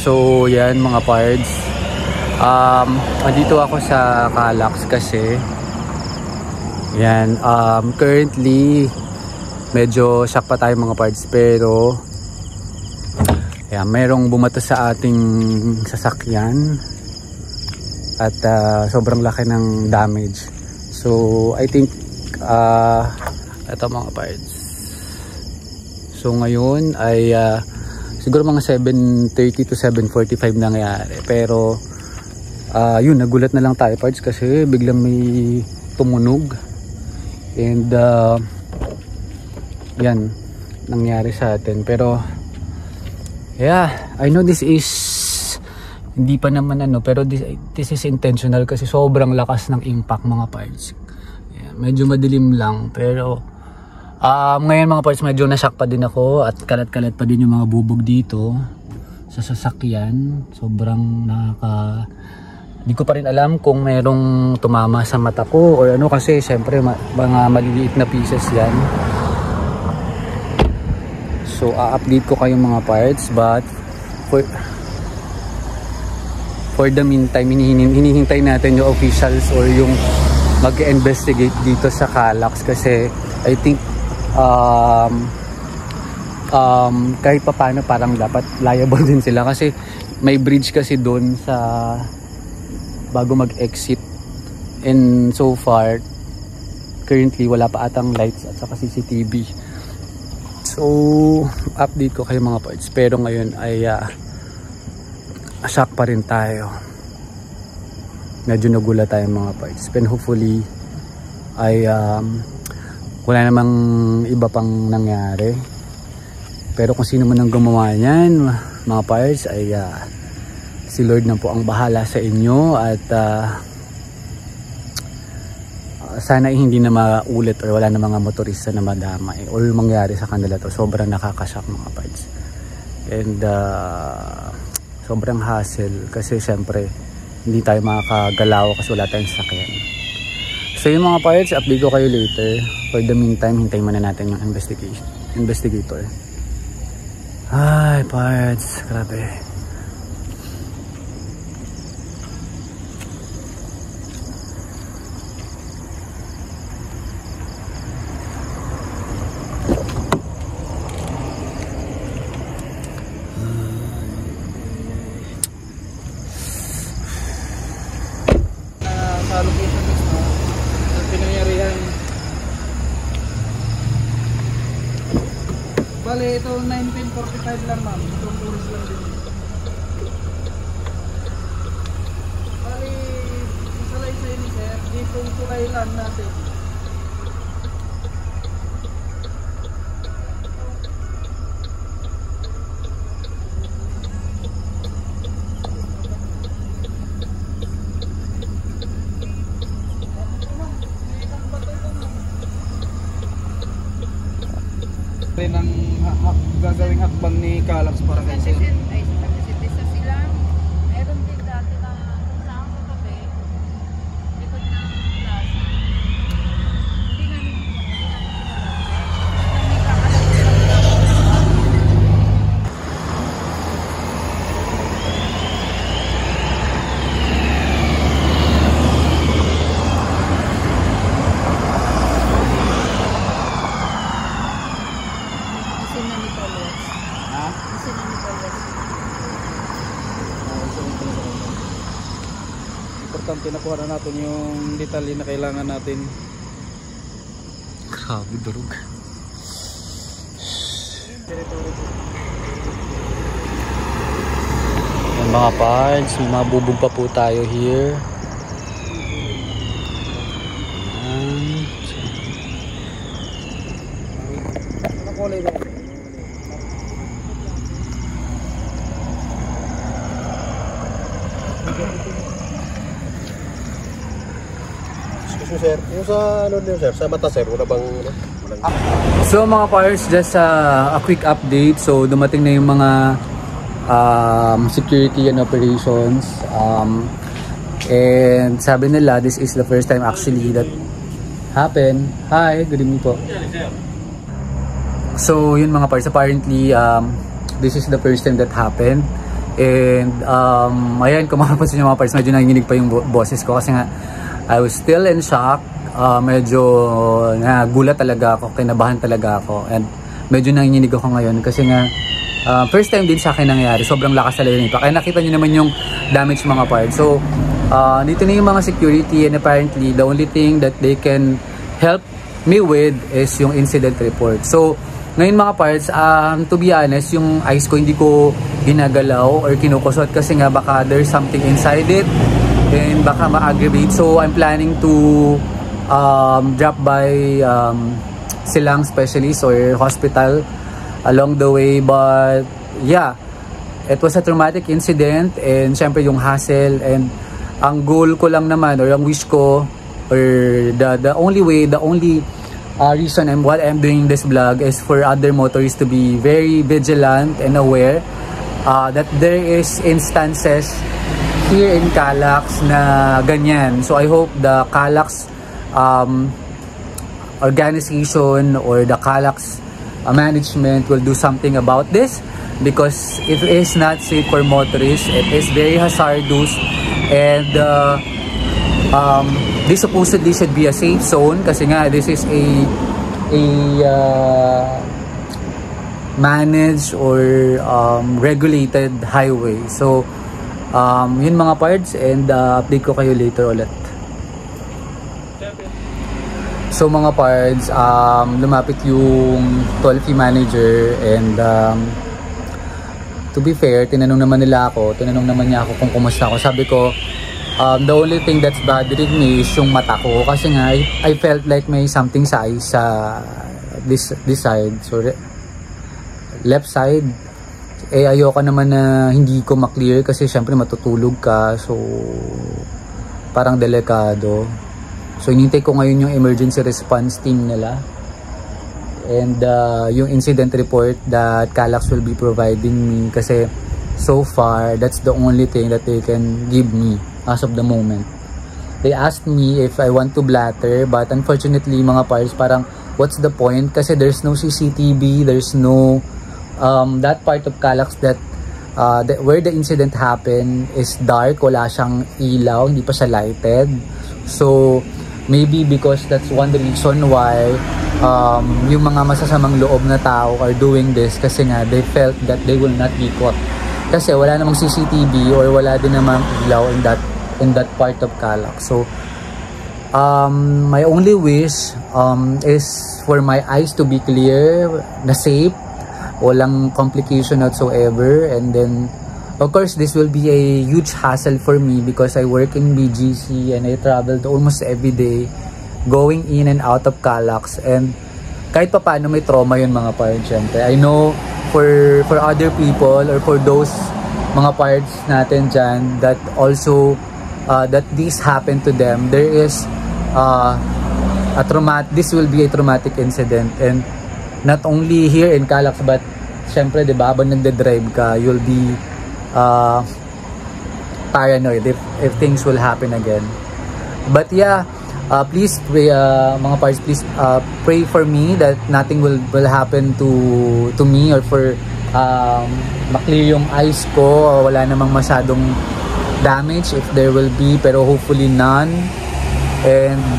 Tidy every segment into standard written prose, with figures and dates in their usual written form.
So yan mga parts. Andito ako sa Calax kasi yan, currently medyo shock pa tayo mga parts, pero yan, merong bumato sa ating sasakyan at sobrang laki ng damage. So I think ito mga parts. So ngayon ay siguro mga 7:30 to 7:45 nangyari, pero yun, nagulat na lang tayo parts kasi biglang may tumunog and yan nangyari sa atin. Pero yeah, I know this is hindi pa naman pero this is intentional kasi sobrang lakas ng impact mga parts. Yeah, medyo madilim lang, pero ngayon mga parts medyo nashock pa din ako at kalat-kalat pa din yung mga bubog dito sa sasakyan. Sobrang hindi ko pa rin alam kung merong tumama sa mata ko or ano, kasi syempre mga maliliit na pieces yan. So update ko kayong mga parts, but for the meantime hinihintay natin yung officials or yung mag-investigate dito sa Calax kasi I think kahit pa paano parang dapat liable din sila kasi may bridge kasi doon sa bago mag-exit, and so far currently wala pa atang lights at saka CCTV. So update ko kayo mga parts, pero ngayon ay shock pa rin tayo, medyo nagulat tayo mga parts, but hopefully ay wala namang iba pang nangyari. Pero kung sino man ang gumawa niyan mga parts ay si Lord na po ang bahala sa inyo, at sana hindi na maulit or wala na mga motorista na madamay or mangyari sa kanila to. Sobrang nakakashock mga parts, and sobrang hassle kasi syempre hindi tayo makakagalaw kasi wala tayong sasakyan. So yung mga parts, update ko kayo later. For the meantime, hintayin muna natin yung investigator. Ay parts, grabe. Sa location mismo ang pinangyarihan. Bale, ito 1945 lang ma'am. Itong tourist lang din. Bale, isa ni sir, dito ito kailan natin. Rin ang gagawing hakbang ni Calax para kay sir. Ay, sa sila. Meron din dati na kung saan sa tabi, likod ng plaza. Hindi namin importante na kuha na natin yung detalye na kailangan natin. Grabe durog. Yan mga parts, may mga bubog pa po tayo here. Ano kulay ba? Sir, yung sa ano din sir, sa mata sir, wala bang So mga parts, just a quick update. So dumating na yung mga security and operations, and sabi nila this is the first time actually that happened. Hi, good evening po. So yun mga parts, apparently this is the first time that happened, And ayan, kung makapansin nyo mga parts, medyo nanginginig pa yung boses ko kasi nga I was still in shock. Medyo nagulat talaga ako, kinabahan talaga ako, and medyo nanginginig ako ngayon kasi nga first time din sa akin nangyari. Sobrang lakas talaga nito. Kaya nakita nyo naman yung damage mga parts. So dito na yung mga security, and apparently the only thing that they can help me with is yung incident report. So ngayon mga parts, to be honest, yung eyes ko hindi ko ginagalaw or kinukusot kasi nga baka there's something inside it and baka ma-aggravate. So I'm planning to drop by silang specialist or hospital along the way. But yeah, it was a traumatic incident, and syempre yung hassle, and ang goal ko lang naman or ang wish ko or the only reason and what I'm doing this vlog is for other motorists to be very vigilant and aware that there is instances here in Calax na ganyan. So I hope the Calax organization or the Calax management will do something about this, because it is not safe for motorists. It is very hazardous, and this supposedly should be a safe zone kasi nga this is a managed or regulated highway. So yun mga parts, and update ko kayo later ulit. So mga parts, lumapit yung quality manager, and to be fair, tinanong naman niya ako kung kumusta ako. Sabi ko, the only thing that's bothering me is yung mata ko, kasi nga I felt like may something sa eyes sa this side, so left side. Ayoko naman na hindi ko maklear kasi syempre matutulog ka, so parang delikado. So inintay ko ngayon yung emergency response team nila, and yung incident report that Calax will be providing me, kasi so far that's the only thing that they can give me as of the moment. They asked me if I want to blatter, but unfortunately mga parts, parang what's the point, kasi there's no CCTV, there's no that part of Calax that where the incident happened is dark, wala siyang ilaw, hindi pa siya lighted. So maybe because that's one reason why yung mga masasamang loob na tao are doing this, kasi nga they felt that they will not be caught kasi wala namang CCTV or wala din namang ilaw in that part of Calax. So my only wish is for my eyes to be clear, na safe, walang complication whatsoever. And then of course this will be a huge hassle for me because I work in BGC and I traveled almost every day going in and out of Calax, and kahit pa paano may trauma yun mga parts. Syempre I know for other people or for those mga parts natin dyan that also that this happened to them, there is this will be a traumatic incident, and not only here in Calax but syempre diba habang nagde-drive ka, you'll be paranoid if things will happen again. But yeah, please pray, mga parts, please pray for me that nothing will happen to me, or for maklear yung eyes ko, wala namang masyadong damage if there will be, pero hopefully none, and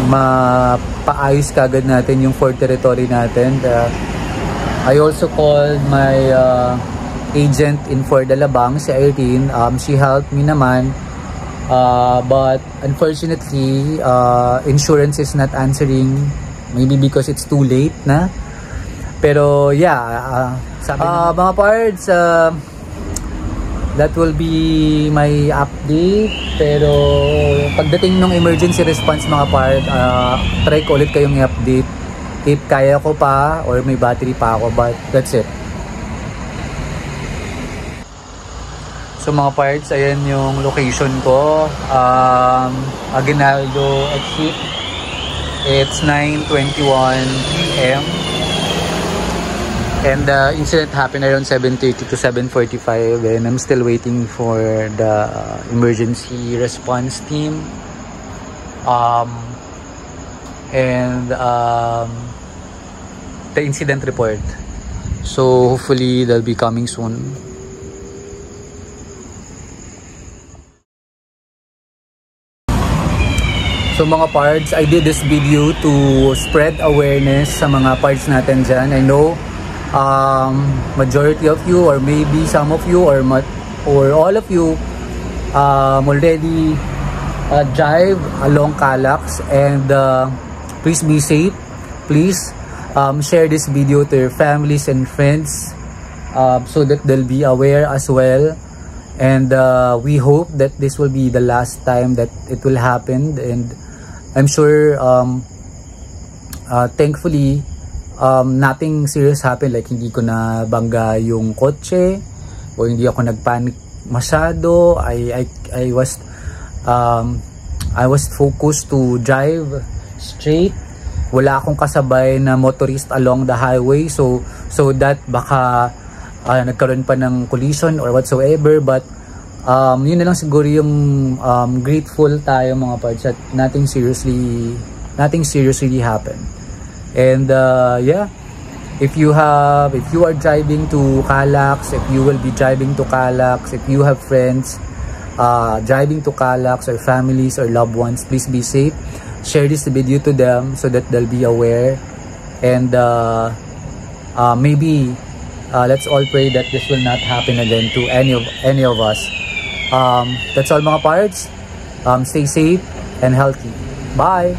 mapaayos kagad natin yung Ford territory natin. I also called my agent in Ford Alabang, si Irene. She helped me naman, but unfortunately insurance is not answering, maybe because it's too late na. Pero yeah, sabi mga parts, that will be my update. Pero pagdating ng emergency response mga part, try ko ulit kayong i-update if kaya ko pa or may battery pa ako, but that's it. So mga parts, ayan yung location ko, Aguinaldo exit. It's 9:21 PM. And the incident happened around 7:30 to 7:45, and I'm still waiting for the emergency response team and the incident report. So hopefully they'll be coming soon. So mga pards, I did this video to spread awareness sa mga pards natin dyan. I know majority of you, or maybe some of you, or all of you already drive along Calax, and please be safe. Please share this video to your families and friends so that they'll be aware as well. And we hope that this will be the last time that it will happen, and I'm sure thankfully nothing serious happened, like hindi ko na bangga yung kotse o hindi ako nagpanic masyado. I was focused to drive straight. Wala akong kasabay na motorist along the highway, so that baka nagkaroon pa ng collision or whatsoever. But yun na lang siguro yung grateful tayo mga pards, at nothing seriously happened. And yeah, if you are driving to Calax, if you will be driving to Calax, if you have friends driving to Calax, or families or loved ones, please be safe. Share this video to them so that they'll be aware. And maybe let's all pray that this will not happen again to any of us. That's all mga pards. Stay safe and healthy. Bye.